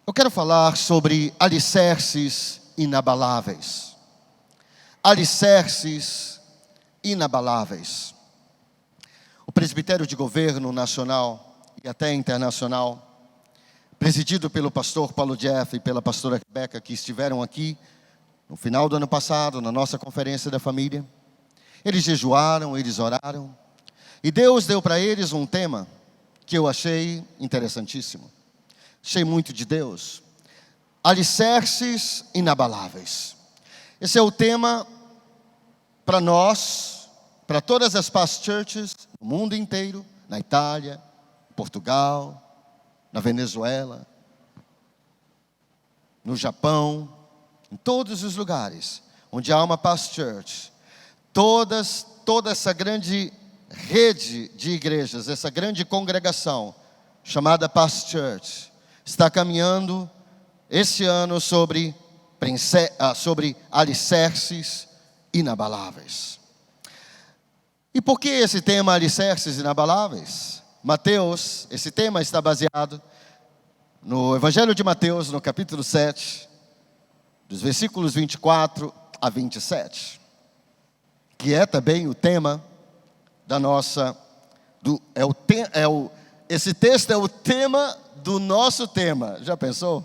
Eu quero falar sobre alicerces inabaláveis. Alicerces inabaláveis. O Presbitério de Governo Nacional e até internacional, presidido pelo pastor Paulo Jeff e pela pastora Rebeca, que estiveram aqui no final do ano passado, na nossa conferência da família, eles jejuaram, eles oraram, e Deus deu para eles um tema que eu achei interessantíssimo. Achei muito de Deus. Alicerces inabaláveis. Esse é o tema para nós, para todas as past churches, no mundo inteiro, na Itália, Portugal, na Venezuela, no Japão, em todos os lugares onde há uma past church. Toda essa grande rede de igrejas, essa grande congregação chamada past church, está caminhando esse ano sobre alicerces inabaláveis. E por que esse tema alicerces inabaláveis? Mateus, esse tema está baseado no Evangelho de Mateus, no capítulo 7, dos versículos 24 a 27, que é também o tema da nossa, esse texto é o tema do nosso tema. Já pensou?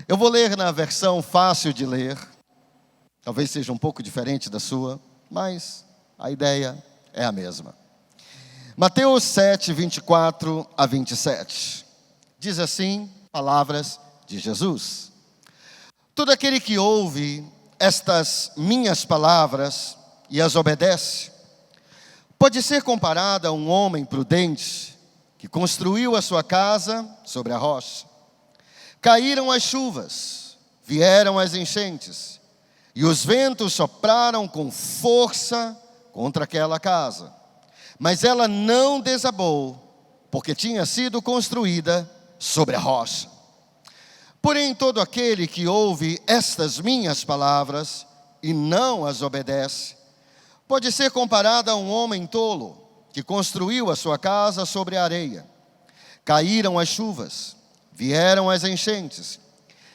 Eu vou ler na versão fácil de ler. Talvez seja um pouco diferente da sua, mas a ideia é a mesma. Mateus 7, 24 a 27. Diz assim, palavras de Jesus: todo aquele que ouve estas minhas palavras e as obedece, pode ser comparado a um homem prudente que construiu a sua casa sobre a rocha. Caíram as chuvas, vieram as enchentes, e os ventos sopraram com força contra aquela casa. Mas ela não desabou, porque tinha sido construída sobre a rocha. Porém, todo aquele que ouve estas minhas palavras e não as obedece, pode ser comparado a um homem tolo que construiu a sua casa sobre a areia. Caíram as chuvas, vieram as enchentes,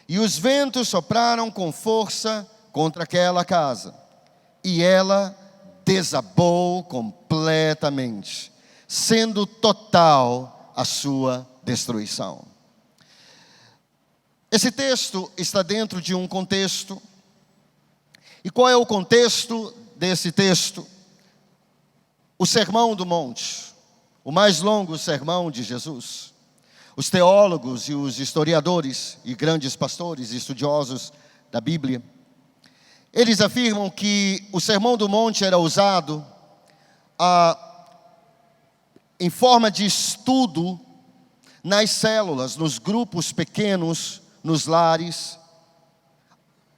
e os ventos sopraram com força contra aquela casa, e ela desabou completamente, sendo total a sua destruição. Esse texto está dentro de um contexto. E qual é o contexto desse texto? O Sermão do Monte, o mais longo sermão de Jesus. Os teólogos e os historiadores e grandes pastores e estudiosos da Bíblia, eles afirmam que o Sermão do Monte era usado em forma de estudo nas células, nos grupos pequenos, nos lares,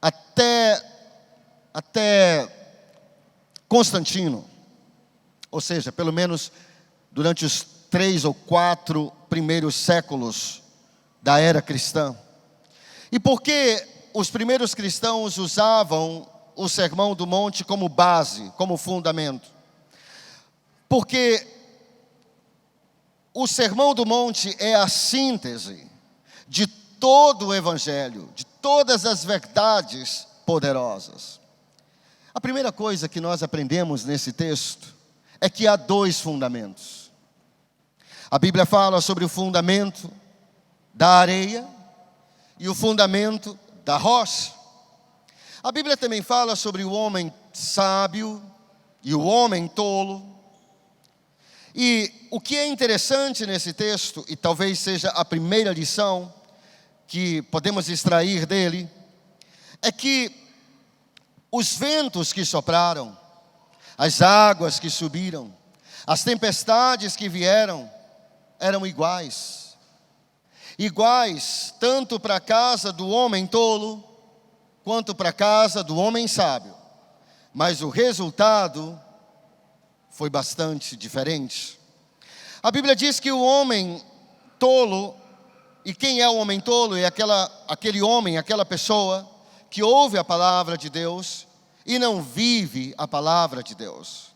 até Constantino. Ou seja, pelo menos durante os 3 ou 4 primeiros séculos da era cristã. E por que os primeiros cristãos usavam o Sermão do Monte como base, como fundamento? Porque o Sermão do Monte é a síntese de todo o Evangelho, de todas as verdades poderosas. A primeira coisa que nós aprendemos nesse texto é que há 2 fundamentos. A Bíblia fala sobre o fundamento da areia e o fundamento da rocha. A Bíblia também fala sobre o homem sábio e o homem tolo. E o que é interessante nesse texto, e talvez seja a primeira lição que podemos extrair dele, é que os ventos que sopraram, as águas que subiram, as tempestades que vieram, eram iguais. Iguais tanto para a casa do homem tolo, quanto para a casa do homem sábio. Mas o resultado foi bastante diferente. A Bíblia diz que o homem tolo, e quem é o homem tolo? É aquele homem, aquela pessoa que ouve a palavra de Deus e não vive a palavra de Deus.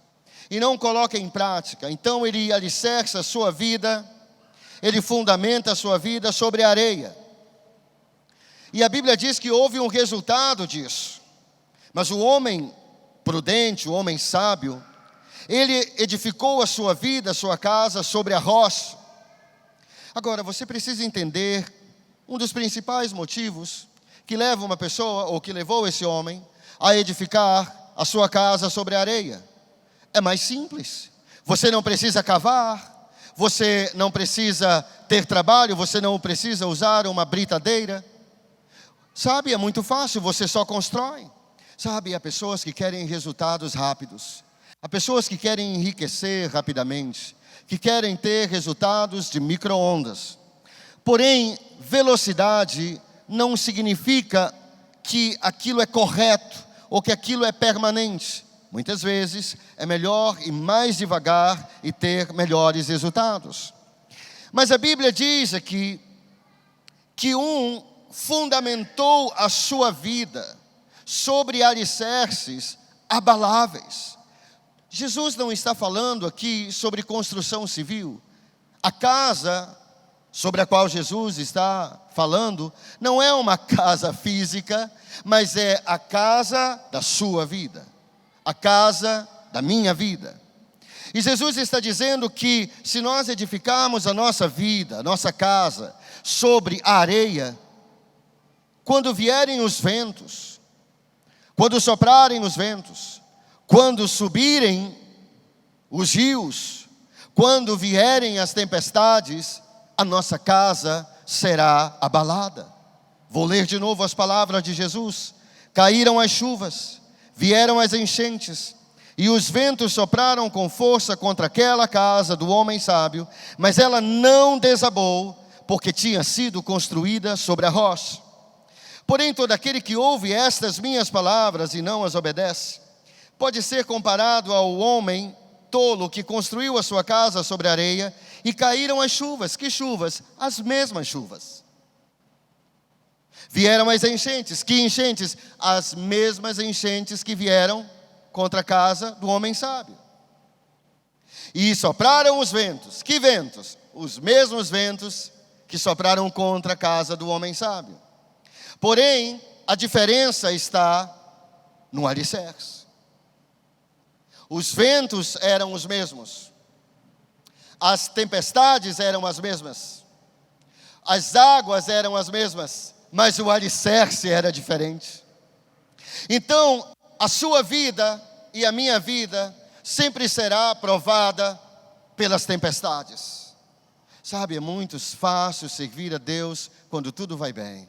e não coloca em prática, então ele alicerça a sua vida, ele fundamenta a sua vida sobre a areia. E a Bíblia diz que houve um resultado disso. Mas o homem prudente, o homem sábio, ele edificou a sua vida, a sua casa sobre a rocha. Agora, você precisa entender um dos principais motivos que leva uma pessoa, ou que levou esse homem, a edificar a sua casa sobre a areia. É mais simples. Você não precisa cavar, você não precisa ter trabalho, você não precisa usar uma britadeira. Sabe, é muito fácil, você só constrói. Sabe, há pessoas que querem resultados rápidos. Há pessoas que querem enriquecer rapidamente, que querem ter resultados de micro-ondas. Porém, velocidade não significa que aquilo é correto ou que aquilo é permanente. Muitas vezes é melhor ir mais devagar e ter melhores resultados. Mas a Bíblia diz aqui que um fundamentou a sua vida sobre alicerces abaláveis. Jesus não está falando aqui sobre construção civil. A casa sobre a qual Jesus está falando não é uma casa física, mas é a casa da sua vida, a casa da minha vida. E Jesus está dizendo que se nós edificarmos a nossa vida, a nossa casa, sobre a areia, quando vierem os ventos, quando soprarem os ventos, quando subirem os rios, quando vierem as tempestades, a nossa casa será abalada. Vou ler de novo as palavras de Jesus. Caíram as chuvas, vieram as enchentes, e os ventos sopraram com força contra aquela casa do homem sábio, mas ela não desabou, porque tinha sido construída sobre a rocha. Porém, todo aquele que ouve estas minhas palavras e não as obedece, pode ser comparado ao homem tolo que construiu a sua casa sobre a areia, e caíram as chuvas. Que chuvas? As mesmas chuvas. Vieram as enchentes. Que enchentes? As mesmas enchentes que vieram contra a casa do homem sábio. E sopraram os ventos. Que ventos? Os mesmos ventos que sopraram contra a casa do homem sábio. Porém, a diferença está no alicerce. Os ventos eram os mesmos. As tempestades eram as mesmas. As águas eram as mesmas. Mas o alicerce era diferente. Então, a sua vida e a minha vida sempre será provada pelas tempestades. Sabe, é muito fácil servir a Deus quando tudo vai bem.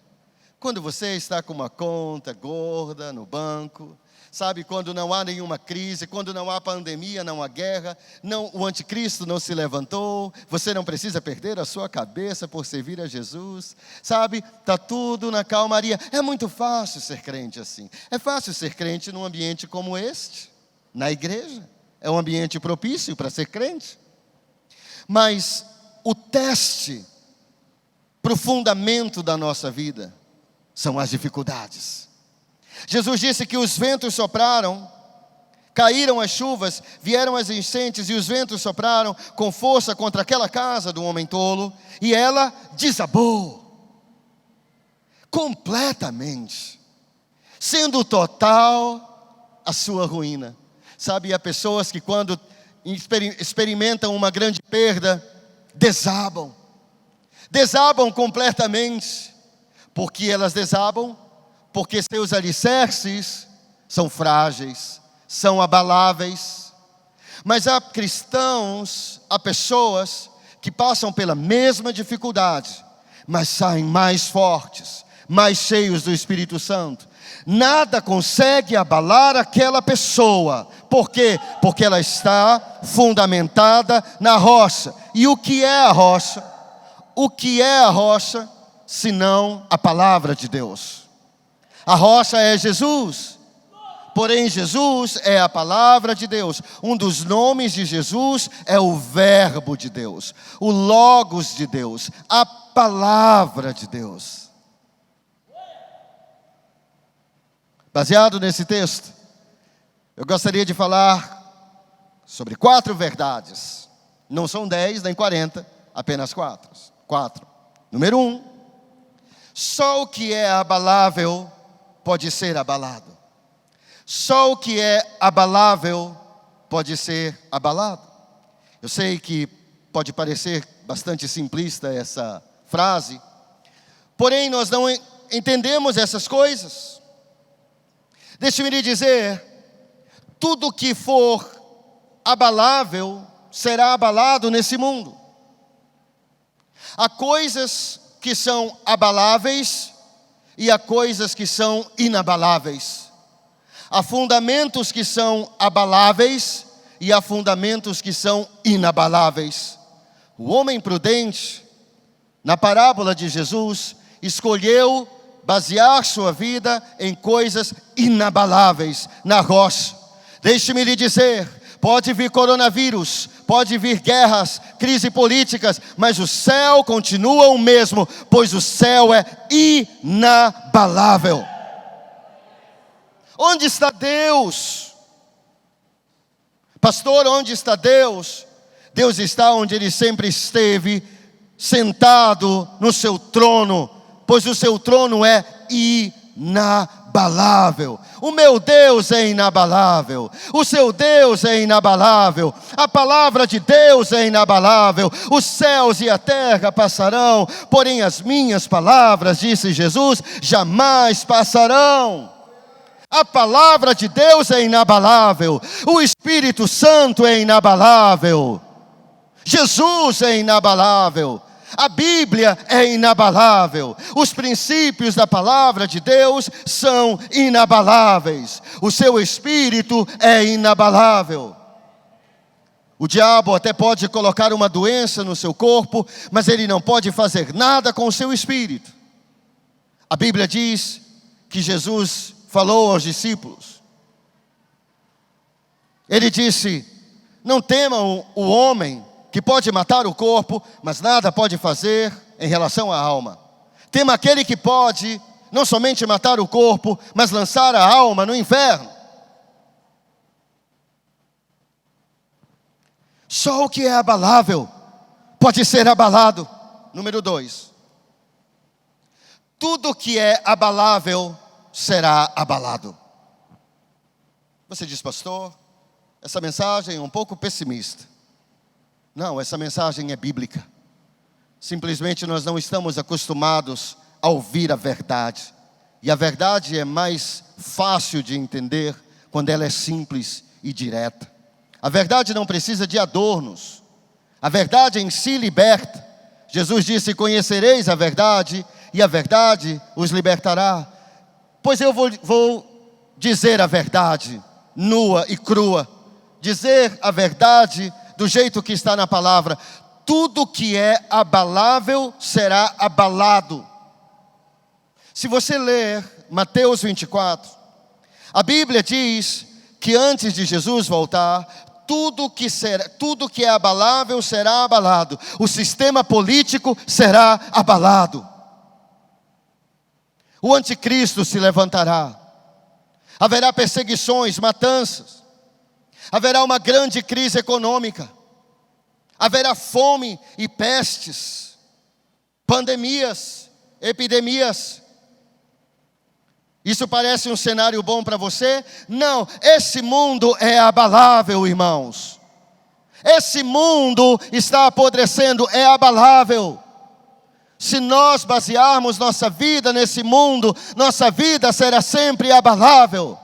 Quando você está com uma conta gorda no banco, sabe, quando não há nenhuma crise, quando não há pandemia, não há guerra, o anticristo não se levantou, você não precisa perder a sua cabeça por servir a Jesus, sabe, está tudo na calmaria. É muito fácil ser crente assim. É fácil ser crente num ambiente como este, na igreja. É um ambiente propício para ser crente. Mas o teste para o fundamento da nossa vida são as dificuldades. Jesus disse que os ventos sopraram, caíram as chuvas, vieram as enchentes e os ventos sopraram com força contra aquela casa do homem tolo, e ela desabou completamente, sendo total a sua ruína. Sabe, há pessoas que quando experimentam uma grande perda, desabam completamente. Por que elas desabam? Porque seus alicerces são frágeis, são abaláveis. Mas há cristãos, há pessoas que passam pela mesma dificuldade, mas saem mais fortes, mais cheios do Espírito Santo. Nada consegue abalar aquela pessoa. Por quê? Porque ela está fundamentada na rocha. E o que é a rocha? O que é a rocha, senão a palavra de Deus? A rocha é Jesus. Porém, Jesus é a palavra de Deus. Um dos nomes de Jesus é o Verbo de Deus, o Logos de Deus, a palavra de Deus. Baseado nesse texto, eu gostaria de falar sobre 4 verdades. Não são 10 nem 40, apenas 4. Número 1, só o que é abalável pode ser abalado. Só o que é abalável pode ser abalado. Eu sei que pode parecer bastante simplista essa frase, porém nós não entendemos essas coisas. Deixe-me lhe dizer, tudo que for abalável será abalado nesse mundo. Há coisas que são abaláveis e há coisas que são inabaláveis. Há fundamentos que são abaláveis e há fundamentos que são inabaláveis. O homem prudente, na parábola de Jesus, escolheu basear sua vida em coisas inabaláveis, na rocha. Deixe-me lhe dizer, pode vir coronavírus, pode vir guerras, crises políticas, mas o céu continua o mesmo, pois o céu é inabalável. Onde está Deus? Pastor, onde está Deus? Deus está onde Ele sempre esteve, sentado no seu trono, pois o seu trono é inabalável. O meu Deus é inabalável, o seu Deus é inabalável, a palavra de Deus é inabalável. Os céus e a terra passarão, porém as minhas palavras, disse Jesus, jamais passarão. A palavra de Deus é inabalável, o Espírito Santo é inabalável, Jesus é inabalável, a Bíblia é inabalável, os princípios da palavra de Deus são inabaláveis, o seu Espírito é inabalável. O diabo até pode colocar uma doença no seu corpo, mas ele não pode fazer nada com o seu espírito. A Bíblia diz que Jesus falou aos discípulos, ele disse, não temam o homem que pode matar o corpo, mas nada pode fazer em relação à alma. Tema aquele que pode não somente matar o corpo, mas lançar a alma no inferno. Só o que é abalável pode ser abalado. Número 2, tudo que é abalável será abalado. Você diz, pastor, essa mensagem é um pouco pessimista. Não, essa mensagem é bíblica. Simplesmente nós não estamos acostumados a ouvir a verdade. E a verdade é mais fácil de entender quando ela é simples e direta. A verdade não precisa de adornos. A verdade em si liberta. Jesus disse, conhecereis a verdade e a verdade os libertará. Pois eu vou dizer a verdade, nua e crua. Dizer a verdade do jeito que está na palavra. Tudo que é abalável será abalado. Se você ler Mateus 24, a Bíblia diz que antes de Jesus voltar, tudo que é abalável será abalado. O sistema político será abalado. O anticristo se levantará. Haverá perseguições, matanças. Haverá uma grande crise econômica. Haverá fome e pestes, pandemias, epidemias. Isso parece um cenário bom para você? Não, esse mundo é abalável, irmãos. Esse mundo está apodrecendo, é abalável. Se nós basearmos nossa vida nesse mundo, nossa vida será sempre abalável.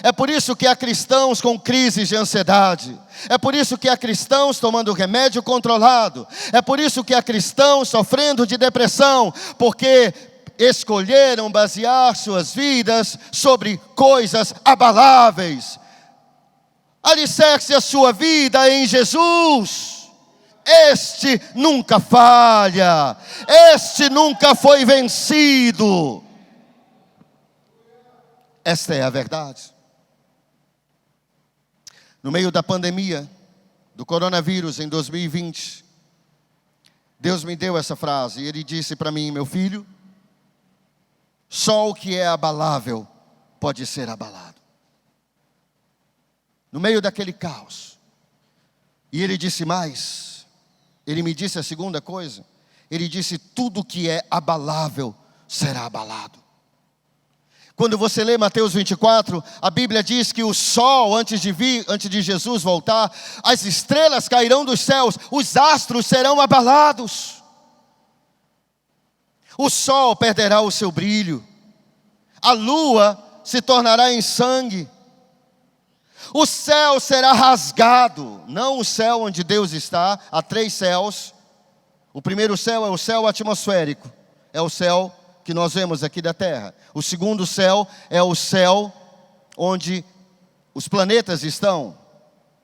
É por isso que há cristãos com crises de ansiedade. É por isso que há cristãos tomando remédio controlado. É por isso que há cristãos sofrendo de depressão, porque escolheram basear suas vidas sobre coisas abaláveis. Alicerce a sua vida em Jesus. Este nunca falha. Este nunca foi vencido. Esta é a verdade. No meio da pandemia do coronavírus em 2020, Deus me deu essa frase. Ele disse para mim, meu filho, só o que é abalável pode ser abalado. No meio daquele caos, E ele disse mais. Ele me disse a segunda coisa. Ele disse: tudo que é abalável será abalado. Quando você lê Mateus 24, a Bíblia diz que o sol, antes de Jesus voltar, as estrelas cairão dos céus, os astros serão abalados. O sol perderá o seu brilho, a lua se tornará em sangue, o céu será rasgado, não o céu onde Deus está, há 3 céus. O primeiro céu é o céu atmosférico, é o céu que nós vemos aqui da terra. O segundo céu é o céu onde os planetas estão.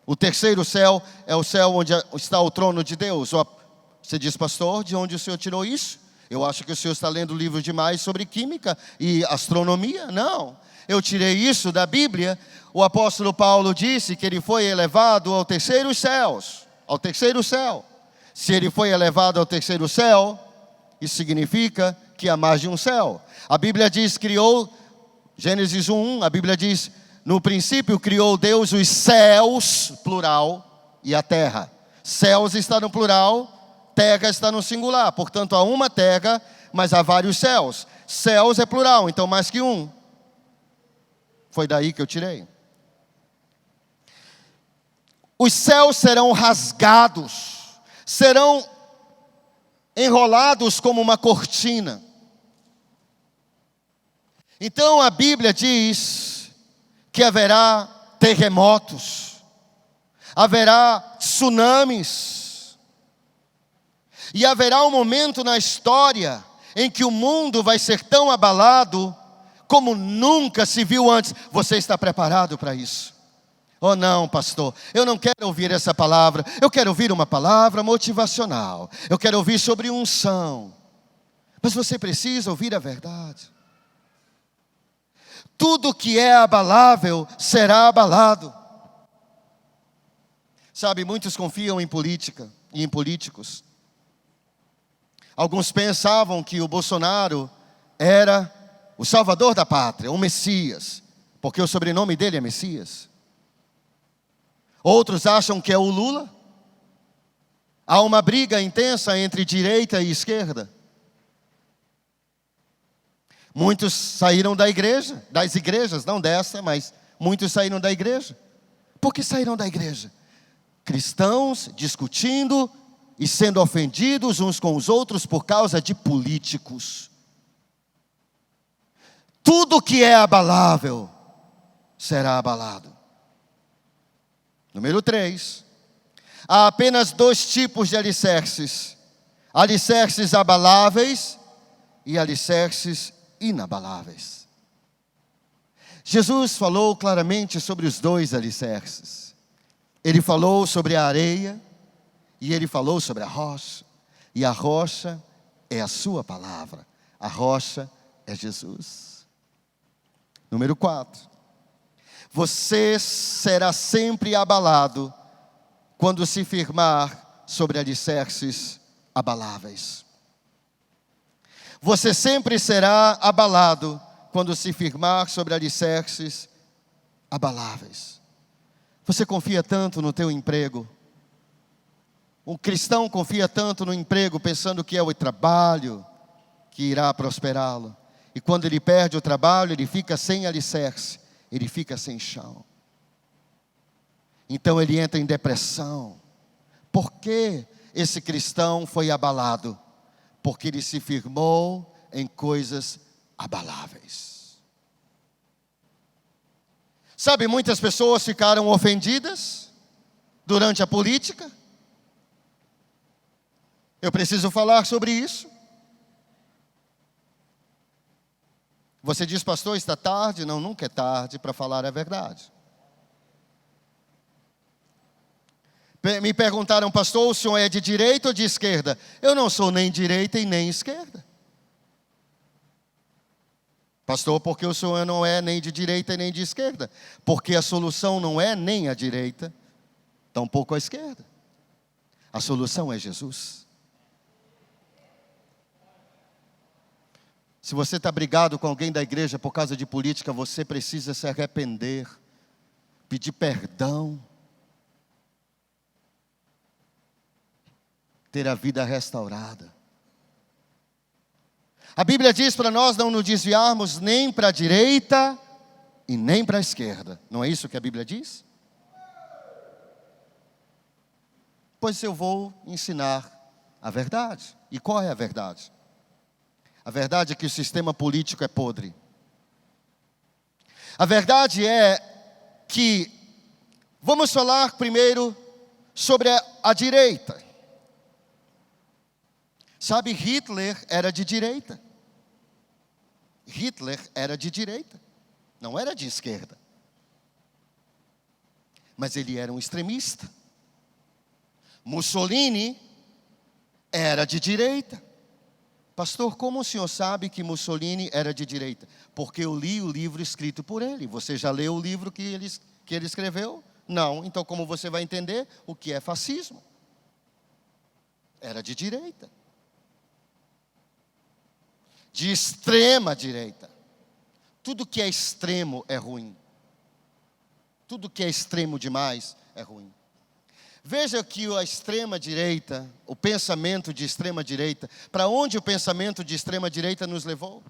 O terceiro céu é o céu onde está o trono de Deus. Você diz: pastor, de onde o senhor tirou isso? Eu acho que o senhor está lendo livro demais sobre química e astronomia. Não, eu tirei isso da Bíblia. O apóstolo Paulo disse que ele foi elevado ao terceiro céu. Ao terceiro céu. Se ele foi elevado ao terceiro céu, isso significa que há mais de um céu. A Bíblia diz, Gênesis 1:1, a Bíblia diz: no princípio criou Deus os céus, plural, e a terra. Céus está no plural, terra está no singular. Portanto, há uma terra, mas há vários céus. Céus é plural, então mais que um. Foi daí que eu tirei. Os céus serão rasgados, serão enrolados como uma cortina. Então a Bíblia diz que haverá terremotos, haverá tsunamis, e haverá um momento na história em que o mundo vai ser tão abalado como nunca se viu antes. Você está preparado para isso? Oh não, pastor, eu não quero ouvir essa palavra. Eu quero ouvir uma palavra motivacional. Eu quero ouvir sobre unção. Mas você precisa ouvir a verdade. Tudo que é abalável será abalado. Sabe, muitos confiam em política e em políticos. Alguns pensavam que o Bolsonaro era o salvador da pátria, o Messias, porque o sobrenome dele é Messias. Outros acham que é o Lula. Há uma briga intensa entre direita e esquerda. Muitos saíram da igreja, das igrejas, não dessa, mas muitos saíram da igreja. Por que saíram da igreja? Cristãos discutindo e sendo ofendidos uns com os outros por causa de políticos. Tudo que é abalável será abalado. Número 3. Há apenas 2 tipos de alicerces: alicerces abaláveis e alicerces inabaláveis. Jesus falou claramente sobre os 2 alicerces. Ele falou sobre a areia e ele falou sobre a rocha. E a rocha é a sua palavra. A rocha é Jesus. Número 4. Você será sempre abalado quando se firmar sobre alicerces abaláveis. Você sempre será abalado quando se firmar sobre alicerces abaláveis. Você confia tanto no teu emprego. Um cristão confia tanto no emprego, pensando que é o trabalho que irá prosperá-lo. E quando ele perde o trabalho, ele fica sem alicerce, ele fica sem chão. Então ele entra em depressão. Por que esse cristão foi abalado? Porque ele se firmou em coisas abaláveis. Sabe, muitas pessoas ficaram ofendidas durante a política. Eu preciso falar sobre isso. Você diz: pastor, está tarde? Não, nunca é tarde para falar a verdade. Me perguntaram: pastor, o senhor é de direita ou de esquerda? Eu não sou nem direita e nem esquerda. Pastor, porque o senhor não é nem de direita e nem de esquerda? Porque a solução não é nem a direita, tampouco a esquerda. A solução é Jesus. Se você está brigado com alguém da igreja por causa de política, você precisa se arrepender, pedir perdão. ter a vida restaurada. A Bíblia diz para nós não nos desviarmos nem para a direita e nem para a esquerda. Não é isso que a Bíblia diz? Pois eu vou ensinar a verdade. E qual é a verdade? A verdade é que o sistema político é podre. A verdade é que, vamos falar primeiro sobre a direita. Sabe, Hitler era de direita. Hitler era de direita, não era de esquerda. Mas ele era um extremista. Mussolini era de direita. Pastor, como o senhor sabe que Mussolini era de direita? Porque eu li o livro escrito por ele. Você já leu o livro que ele escreveu? Não. Então como você vai entender o que é fascismo? Era de direita. De extrema direita. Tudo que é extremo é ruim. Tudo que é extremo demais é ruim. Veja que a extrema direita, o pensamento de extrema direita, para onde o pensamento de extrema direita nos levou?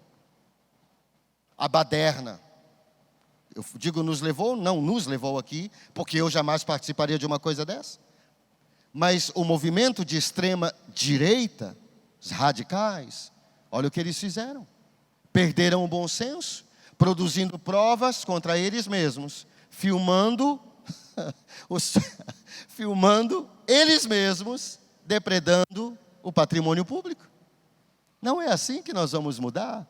A baderna. Eu digo nos levou, não nos levou aqui, porque eu jamais participaria de uma coisa dessa. Mas o movimento de extrema direita, os radicais, olha o que eles fizeram. Perderam o bom senso, produzindo provas contra eles mesmos, filmando eles mesmos, depredando o patrimônio público. Não é assim que nós vamos mudar.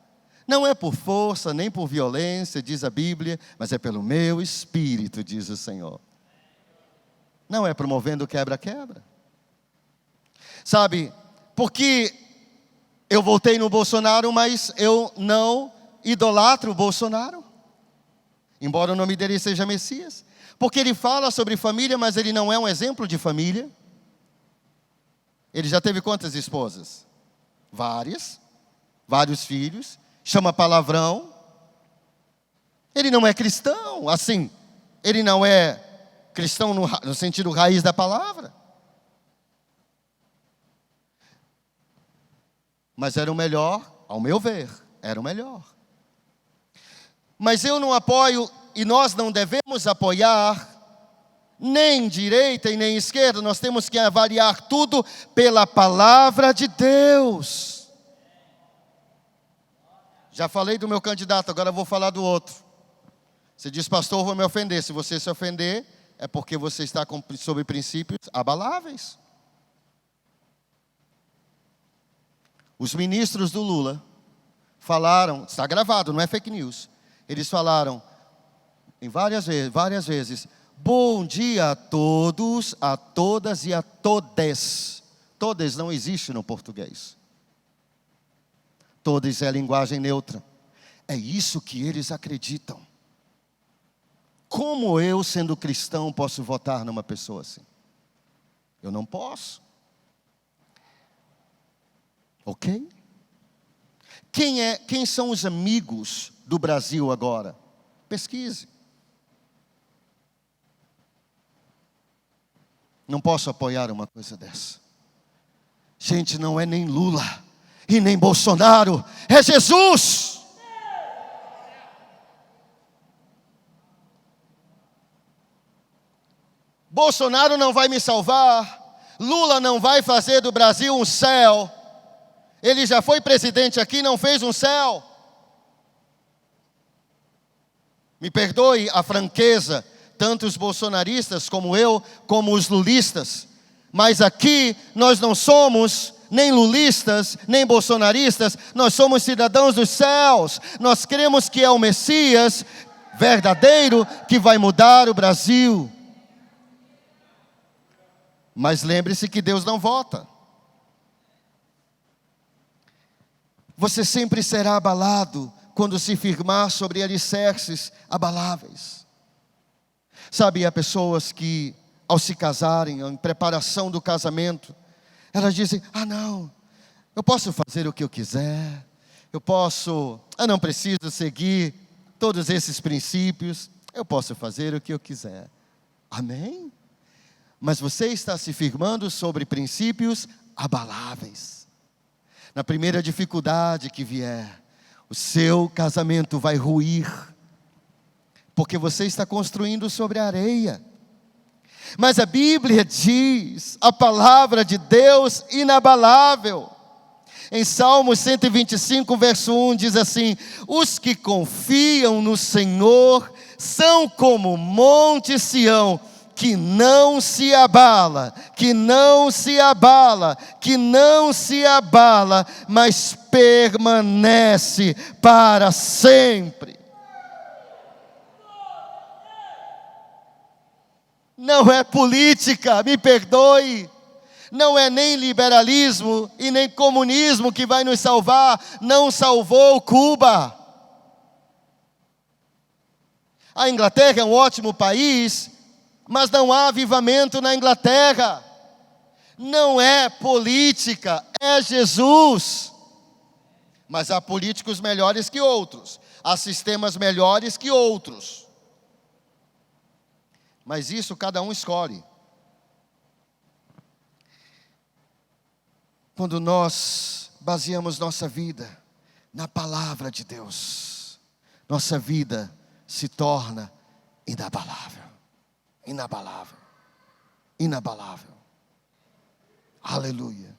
Não é por força, nem por violência, diz a Bíblia, mas é pelo meu Espírito, diz o Senhor. Não é promovendo quebra-quebra. Sabe, porque eu votei no Bolsonaro, mas eu não idolatro o Bolsonaro. Embora o nome dele seja Messias. Porque ele fala sobre família, mas ele não é um exemplo de família. Ele já teve quantas esposas? Várias. Vários filhos. Chama palavrão. Ele não é cristão, assim. Ele não é cristão no sentido raiz da palavra. Mas era o melhor, ao meu ver, era o melhor. Mas eu não apoio, e nós não devemos apoiar, nem direita e nem esquerda. Nós temos que avaliar tudo pela palavra de Deus. Já falei do meu candidato, agora vou falar do outro. Você diz, pastor, vou me ofender. Se você se ofender, é porque você está sob princípios abaláveis. Os ministros do Lula falaram, está gravado, não é fake news. Eles falaram em várias vezes, bom dia a todos, a todas e a todes. Todes não existe no português. Todes é linguagem neutra. É isso que eles acreditam. Como eu, sendo cristão, posso votar numa pessoa assim? Eu não posso. Ok? Quem são os amigos do Brasil agora? Pesquise. Não posso apoiar uma coisa dessa. Gente, não é nem Lula e nem Bolsonaro, é Jesus. Bolsonaro não vai me salvar, Lula não vai fazer do Brasil um céu. Ele já foi presidente aqui, não fez um céu. Me perdoe a franqueza, tanto os bolsonaristas como eu, como os lulistas. Mas aqui nós não somos nem lulistas, nem bolsonaristas, nós somos cidadãos dos céus. Nós cremos que é o Messias verdadeiro que vai mudar o Brasil. Mas lembre-se que Deus não vota. Você sempre será abalado quando se firmar sobre alicerces abaláveis. Sabe, há pessoas que, ao se casarem, em preparação do casamento, elas dizem, não, eu posso fazer o que eu quiser, eu não preciso seguir todos esses princípios, eu posso fazer o que eu quiser. Amém? Mas você está se firmando sobre princípios abaláveis. Na primeira dificuldade que vier, o seu casamento vai ruir, porque você está construindo sobre a areia. Mas a Bíblia diz, a palavra de Deus inabalável. Em Salmos 125, verso 1, diz assim: os que confiam no Senhor são como o monte Sião, que não se abala, que não se abala, que não se abala, mas permanece para sempre. Não é política, me perdoe. Não é nem liberalismo e nem comunismo que vai nos salvar. Não salvou Cuba. A Inglaterra é um ótimo país, mas não há avivamento na Inglaterra. Não é política, é Jesus. Mas há políticos melhores que outros, há sistemas melhores que outros. Mas isso cada um escolhe. Quando nós baseamos nossa vida na palavra de Deus, nossa vida se torna inabalável. Inabalável. Inabalável. Aleluia.